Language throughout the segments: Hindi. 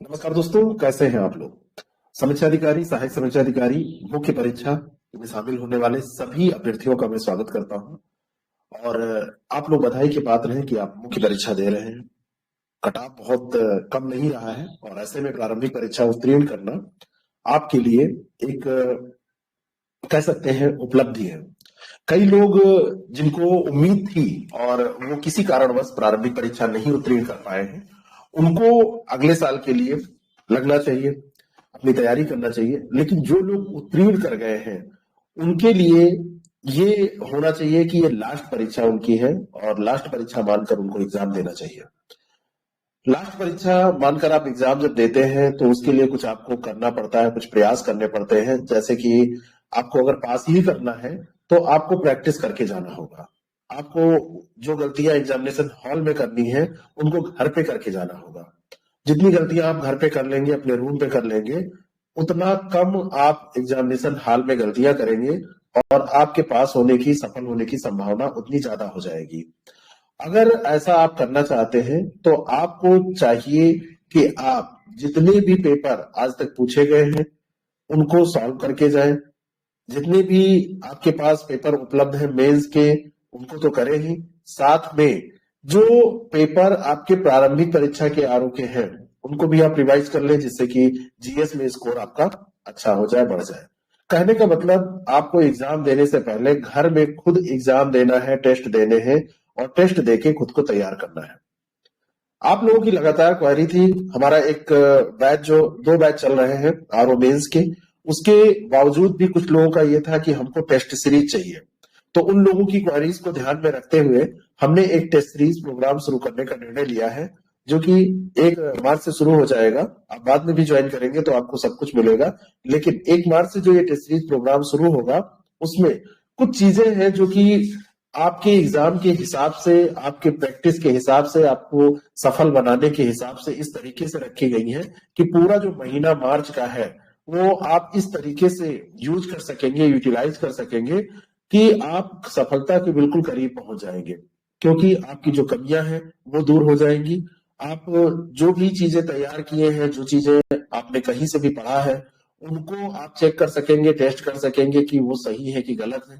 नमस्कार दोस्तों, कैसे हैं आप लोग। समीक्षा अधिकारी, सहायक समीक्षा अधिकारी, मुख्य परीक्षा में शामिल होने वाले सभी अभ्यर्थियों का मैं स्वागत करता हूं। और आप लोग बधाई के पात्र हैं कि आप मुख्य परीक्षा दे रहे हैं। कट ऑफ बहुत कम नहीं रहा है और ऐसे में प्रारंभिक परीक्षा उत्तीर्ण करना आपके लिए एक कह सकते हैं उपलब्धि है। कई लोग जिनको उम्मीद थी और वो किसी कारणवश प्रारंभिक परीक्षा नहीं उत्तीर्ण कर पाए हैं, उनको अगले साल के लिए लगना चाहिए, अपनी तैयारी करना चाहिए। लेकिन जो लोग उत्तीर्ण कर गए हैं उनके लिए ये होना चाहिए कि ये लास्ट परीक्षा उनकी है और लास्ट परीक्षा मानकर उनको एग्जाम देना चाहिए। लास्ट परीक्षा मानकर आप एग्जाम जब देते हैं तो उसके लिए कुछ आपको करना पड़ता है, कुछ प्रयास करने पड़ते हैं। जैसे कि आपको अगर पास ही करना है तो आपको प्रैक्टिस करके जाना होगा। आपको जो गलतियां एग्जामिनेशन हॉल में करनी है उनको घर पे करके जाना होगा। जितनी गलतियां आप घर पे कर लेंगे, अपने रूम पे कर लेंगे, उतना कम आप एग्जामिनेशन हॉल में गलतियां करेंगे और आपके पास होने की, सफल होने की संभावना उतनी ज्यादा हो जाएगी। अगर ऐसा आप करना चाहते हैं तो आपको चाहिए कि आप जितने भी पेपर आज तक पूछे गए हैं उनको सॉल्व करके जाएं। जितने भी आपके पास पेपर उपलब्ध हैं मेंस के, उनको तो करें ही, साथ में जो पेपर आपके प्रारंभिक परीक्षा के आरोप के हैं उनको भी आप रिवाइज कर लें, जिससे कि जीएस में स्कोर आपका अच्छा हो जाए, बढ़ जाए। कहने का मतलब, आपको एग्जाम देने से पहले घर में खुद एग्जाम देना है, टेस्ट देने हैं और टेस्ट देके खुद को तैयार करना है। आप लोगों की लगातार क्वेरी थी। हमारा एक बैच, जो 2 बैच चल रहे हैं आरओ मेंस के, उसके बावजूद भी कुछ लोगों का ये था कि हमको टेस्ट सीरीज चाहिए। तो उन लोगों की क्वेरीज को ध्यान में रखते हुए हमने एक टेस्ट सीरीज प्रोग्राम शुरू करने का निर्णय लिया है, जो कि 1 मार्च से शुरू हो जाएगा। आप बाद में भी ज्वाइन करेंगे तो आपको सब कुछ मिलेगा। लेकिन 1 मार्च से जो ये टेस्ट सीरीज प्रोग्राम शुरू होगा उसमें कुछ चीजें हैं जो कि आपके एग्जाम के हिसाब से, आपके प्रैक्टिस के हिसाब से, आपको सफल बनाने के हिसाब से इस तरीके से रखी गई है कि पूरा जो महीना मार्च का है वो आप इस तरीके से यूज कर सकेंगे, यूटिलाइज कर सकेंगे कि आप सफलता के बिल्कुल करीब पहुंच जाएंगे। क्योंकि आपकी जो कमियां हैं वो दूर हो जाएंगी। आप जो भी चीजें तैयार किए हैं, जो चीजें आपने कहीं से भी पढ़ा है, उनको आप चेक कर सकेंगे, टेस्ट कर सकेंगे कि वो सही है कि गलत है।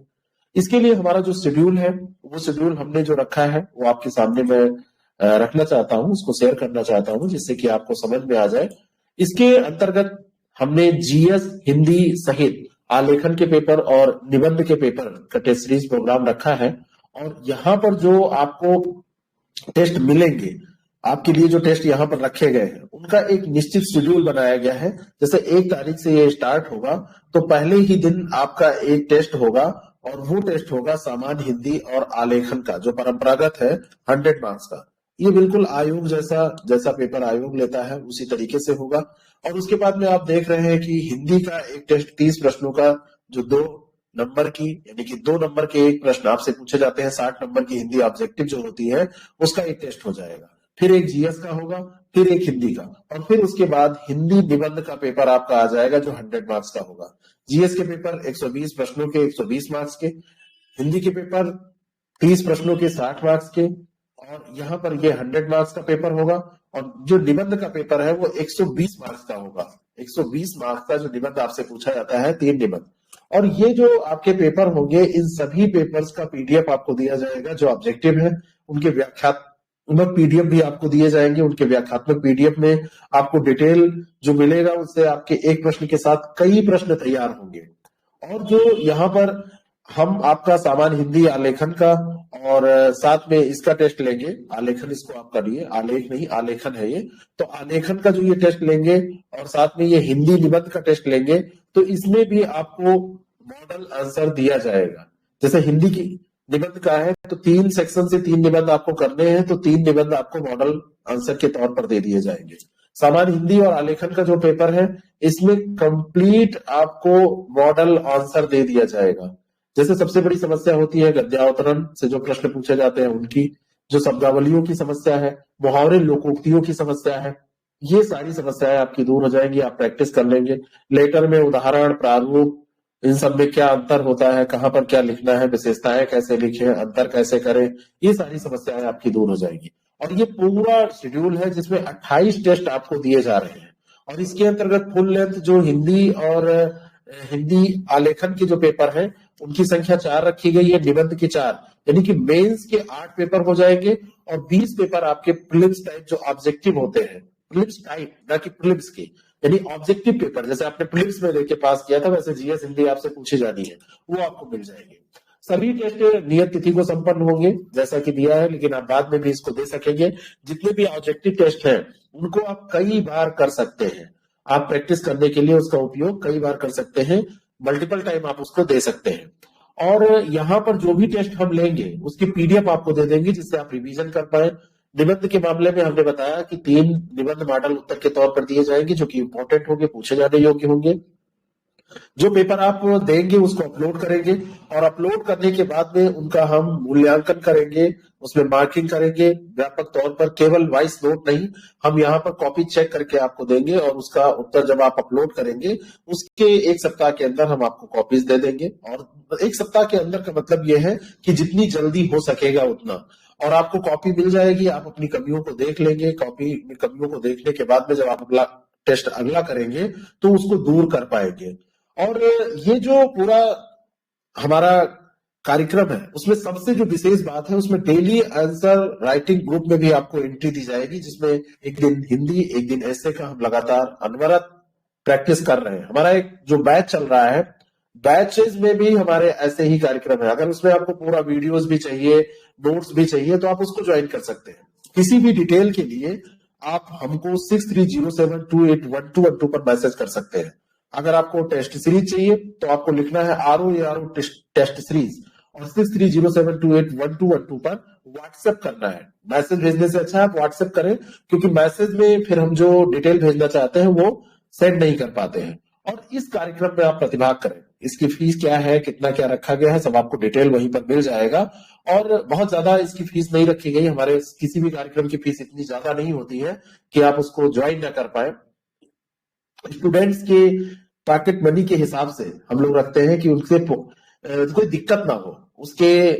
इसके लिए हमारा जो शेड्यूल है, वो शेड्यूल हमने जो रखा है वो आपके सामने मैं रखना चाहता हूँ, उसको शेयर करना चाहता हूँ, जिससे कि आपको समझ में आ जाए। इसके अंतर्गत हमने जीएस, हिंदी सहित आलेखन के पेपर और निबंध के पेपर का टेस्ट सीरीज प्रोग्राम रखा है। और यहाँ पर जो आपको टेस्ट मिलेंगे, आपके लिए जो टेस्ट यहाँ पर रखे गए हैं, उनका एक निश्चित शेड्यूल बनाया गया है। जैसे 1 तारीख से ये स्टार्ट होगा तो पहले ही दिन आपका एक टेस्ट होगा और वो टेस्ट होगा सामान्य हिंदी और आलेखन का, जो परंपरागत है, 100 मार्क्स का। ये बिल्कुल आयोग जैसा, जैसा पेपर आयोग लेता है उसी तरीके से होगा। और उसके बाद में आप देख रहे हैं कि हिंदी का एक टेस्ट 30 प्रश्नों का, जो 2 नंबर की, यानी कि 2 नंबर के एक प्रश्न आपसे पूछे जाते हैं, 60 नंबर की हिंदी ऑब्जेक्टिव जो होती है उसका एक टेस्ट हो जाएगा। फिर एक जीएस का होगा, फिर एक हिंदी का, और फिर उसके बाद हिंदी निबंध का पेपर आपका आ जाएगा जो 100 मार्क्स का होगा। जीएस के पेपर 120 प्रश्नों के 120 मार्क्स के, हिंदी के पेपर 30 प्रश्नों के 60 मार्क्स के, और यहाँ पर ये 100 मार्क्स का पेपर होगा। और जो निबंध का पेपर है वो 120 मार्क्स का होगा। 120 मार्क्स का जो निबंध आपसे पूछा जाता है, 3 निबंध। और ये जो आपके पेपर होंगे, इन सभी पेपर्स का पीडीएफ आपको दिया जाएगा। जो ऑब्जेक्टिव है उनके व्याख्यात्मक पीडीएफ भी आपको दिए जाएंगे। उनके व्याख्यात्मक पीडीएफ में आपको डिटेल जो मिलेगा, उससे आपके एक प्रश्न के साथ कई प्रश्न तैयार होंगे। और जो यहाँ पर हम आपका सामान्य हिंदी आलेखन का और साथ में इसका टेस्ट लेंगे, आलेखन इसको आप करिए, आलेख नहीं आलेखन है ये, तो आलेखन का जो ये टेस्ट लेंगे और साथ में ये हिंदी निबंध का टेस्ट लेंगे, तो इसमें भी आपको मॉडल आंसर दिया जाएगा। जैसे हिंदी की निबंध का है तो 3 सेक्शन से 3 निबंध आपको करने हैं, तो 3 निबंध आपको मॉडल आंसर के तौर पर दे दिए जाएंगे। सामान्य हिंदी और आलेखन का जो पेपर है, इसमें कंप्लीट आपको मॉडल आंसर दे दिया जाएगा। जैसे सबसे बड़ी समस्या होती है गद्यावतरण से जो प्रश्न पूछे जाते हैं उनकी, जो शब्दावलियों की समस्या है, मुहावरे लोकोक्तियों की समस्या है, ये सारी समस्याएं आपकी दूर हो जाएंगी। आप प्रैक्टिस कर लेंगे। लेटर में उदाहरण, प्रारूप, इन सब में क्या अंतर होता है, कहां पर क्या लिखना है, विशेषताएं कैसे लिखें, अंतर कैसे करें, ये सारी समस्याएं आपकी दूर हो जाएंगी। और ये पूरा शेड्यूल है जिसमें 28 टेस्ट आपको दिए जा रहे हैं। और इसके अंतर्गत फुल लेंथ जो हिंदी और हिंदी आलेखन के जो पेपर हैं उनकी संख्या 4 रखी गई है, निबंध के 4, यानी कि मेंस के 8 पेपर हो जाएंगे और 20 पेपर आपके प्रीलिम्स टाइप जो ऑब्जेक्टिव होते हैं, प्रीलिम्स टाइप ना कि प्रीलिम्स के, यानी ऑब्जेक्टिव पेपर जैसे आपने प्रीलिम्स में लेके पास किया था वैसे जीएस हिंदी आपसे पूछी जानी है, वो आपको मिल जाएंगे। सभी टेस्ट नियत तिथि को संपन्न होंगे जैसा कि दिया है, लेकिन आप बाद में भी इसको दे सकेंगे। जितने भी ऑब्जेक्टिव टेस्ट हैं उनको आप कई बार कर सकते हैं, आप प्रैक्टिस करने के लिए उसका उपयोग कई बार कर सकते हैं, मल्टीपल टाइम आप उसको दे सकते हैं। और यहाँ पर जो भी टेस्ट हम लेंगे उसकी पीडीएफ आपको दे देंगे जिससे आप रिवीजन कर पाए। निबंध के मामले में हमने बताया कि 3 निबंध मॉडल उत्तर के तौर पर दिए जाएंगे जो कि इंपॉर्टेंट होंगे, पूछे जाने योग्य होंगे। जो पेपर आप देंगे उसको अपलोड करेंगे और अपलोड करने के बाद में उनका हम मूल्यांकन करेंगे, उसमें मार्किंग करेंगे व्यापक तौर पर, केवल वॉइस नोट नहीं, हम यहाँ पर कॉपी चेक करके आपको देंगे और उसका उत्तर जब आप अपलोड करेंगे उसके 1 सप्ताह के अंदर हम आपको कॉपीज दे देंगे। और 1 सप्ताह के अंदर का मतलब यह है कि जितनी जल्दी हो सकेगा उतना, और आपको कॉपी मिल जाएगी, आप अपनी कमियों को देख लेंगे, कॉपी में कमियों को देखने के बाद में जब आप अगला टेस्ट करेंगे तो उसको दूर कर पाएंगे। और ये जो पूरा हमारा कार्यक्रम है उसमें सबसे जो विशेष बात है उसमें डेली आंसर राइटिंग ग्रुप में भी आपको एंट्री दी जाएगी, जिसमें एक दिन हिंदी एक दिन ऐसे का हम लगातार अनवरत प्रैक्टिस कर रहे हैं। हमारा एक जो बैच चल रहा है, बैचेस में भी हमारे ऐसे ही कार्यक्रम है। अगर उसमें आपको पूरा वीडियोस भी चाहिए, नोट्स भी चाहिए तो आप उसको ज्वाइन कर सकते हैं। किसी भी डिटेल के लिए आप हमको 6307281212 पर मैसेज कर सकते हैं। अगर आपको टेस्ट सीरीज चाहिए तो आपको लिखना है ROARO टेस्ट सीरीज और 6307281212 पर व्हाट्सएप करना है। मैसेज भेजने से अच्छा है आप व्हाट्सएप करें, क्योंकि मैसेज में फिर हम जो डिटेल भेजना चाहते हैं वो सेंड नहीं कर पाते हैं। और इस कार्यक्रम में आप प्रतिभाग करें। इसकी फीस क्या है, कितना क्या रखा गया है, सब आपको डिटेल वहीं पर मिल जाएगा। और बहुत ज्यादा इसकी फीस नहीं रखी गई, हमारे किसी भी कार्यक्रम की फीस इतनी ज्यादा नहीं होती है कि आप उसको ज्वाइन ना कर पाए। स्टूडेंट्स के पॉकेट मनी के हिसाब से हम लोग रखते हैं कि उनसे कोई दिक्कत ना हो, उसके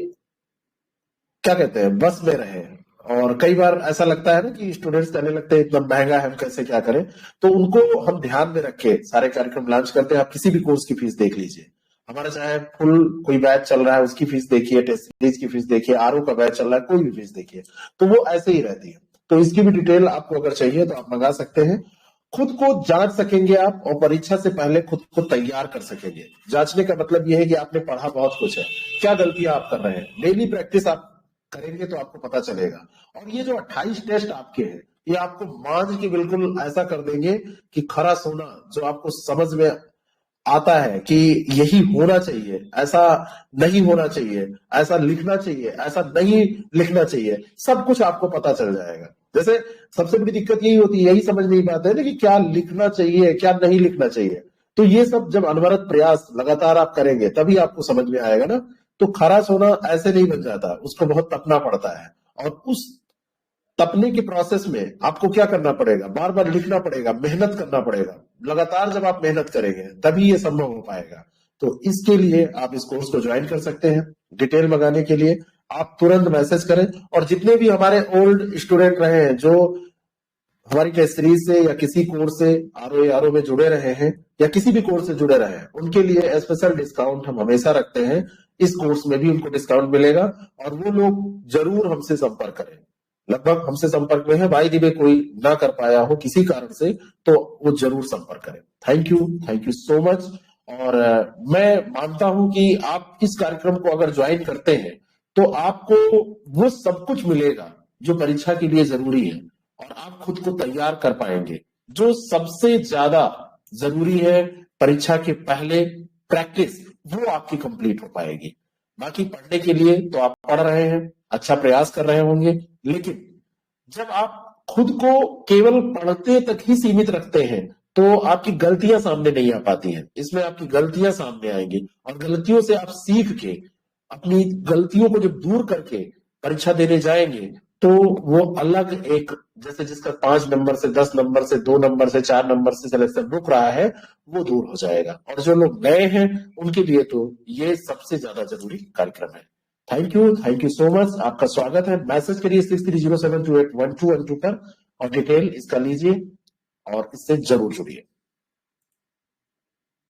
क्या कहते हैं बस में रहे। और कई बार ऐसा लगता है ना कि स्टूडेंट्स कहने लगते हैं इतना महंगा है हम कैसे क्या करें, तो उनको हम ध्यान में रख के सारे कार्यक्रम लॉन्च करते हैं। आप किसी भी कोर्स की फीस देख लीजिए, हमारा चाहे फुल कोई बैच चल रहा है उसकी फीस देखिए, टेस्ट सीरीज की फीस देखिए, RO का बैच चल रहा है कोई भी फीस देखिए, तो वो ऐसे ही रहती है। तो इसकी भी डिटेल आपको अगर चाहिए तो आप मंगा सकते हैं। खुद को जांच सकेंगे आप और परीक्षा से पहले खुद को तैयार कर सकेंगे। जांचने का मतलब यह है कि आपने पढ़ा बहुत कुछ है, क्या गलतियां आप कर रहे हैं, डेली प्रैक्टिस आप करेंगे तो आपको पता चलेगा। और ये जो 28 टेस्ट आपके हैं ये आपको मांझ के बिल्कुल ऐसा कर देंगे कि खरा सोना जो आपको समझ में आता है कि यही होना चाहिए, ऐसा नहीं होना चाहिए, ऐसा लिखना चाहिए, ऐसा नहीं लिखना चाहिए, सब कुछ आपको पता चल जाएगा। जैसे सबसे बड़ी दिक्कत यही होती है, यही समझ नहीं पाते हैं कि क्या लिखना चाहिए क्या नहीं लिखना चाहिए। तो ये सब जब अनवरत प्रयास लगातार आप करेंगे तभी आपको समझ में आएगा ना। तो खरा सोना ऐसे नहीं बन जाता, उसको बहुत तपना पड़ता है। और उस तपने के प्रोसेस में आपको क्या करना पड़ेगा, बार बार लिखना पड़ेगा, मेहनत करना पड़ेगा। लगातार जब आप मेहनत करेंगे तभी ये संभव हो पाएगा। तो इसके लिए आप इस कोर्स को ज्वाइन कर सकते हैं। डिटेल मंगाने के लिए आप तुरंत मैसेज करें। और जितने भी हमारे ओल्ड स्टूडेंट रहे हैं जो हमारी टेस्ट सीरीज से या किसी कोर्स से RO में जुड़े रहे हैं या किसी भी कोर्स से जुड़े रहे हैं, उनके लिए स्पेशल डिस्काउंट हम हमेशा रखते हैं। इस कोर्स में भी उनको डिस्काउंट मिलेगा और वो लोग जरूर हमसे संपर्क करें। लगभग हमसे संपर्क में है, भाई दिवे कोई ना कर पाया हो किसी कारण से तो वो जरूर संपर्क करें। Thank you so much. और मैं मानता हूं कि आप इस कार्यक्रम को अगर ज्वाइन करते हैं तो आपको वो सब कुछ मिलेगा जो परीक्षा के लिए जरूरी है और आप खुद को तैयार कर पाएंगे। जो सबसे ज्यादा जरूरी है परीक्षा के पहले, प्रैक्टिस, वो आपकी कंप्लीट हो पाएगी। बाकी पढ़ने के लिए तो आप पढ़ रहे हैं, अच्छा प्रयास कर रहे होंगे, लेकिन जब आप खुद को केवल पढ़ते तक ही सीमित रखते हैं तो आपकी गलतियां सामने नहीं आ पाती हैं। इसमें आपकी गलतियां सामने आएंगी और गलतियों से आप सीख के अपनी गलतियों को जब दूर करके परीक्षा देने जाएंगे तो वो अलग एक, जैसे जिसका 5 नंबर से 10 नंबर से 2 नंबर से 4 नंबर से सिलेक्शन रुक रहा है वो दूर हो जाएगा। और जो लोग नए हैं उनके लिए तो ये सबसे ज्यादा जरूरी कार्यक्रम है। Thank you so much. आपका स्वागत है। मैसेज करिए 6307281212 पर और डिटेल इसका लीजिए और इससे जरूर जुड़िए।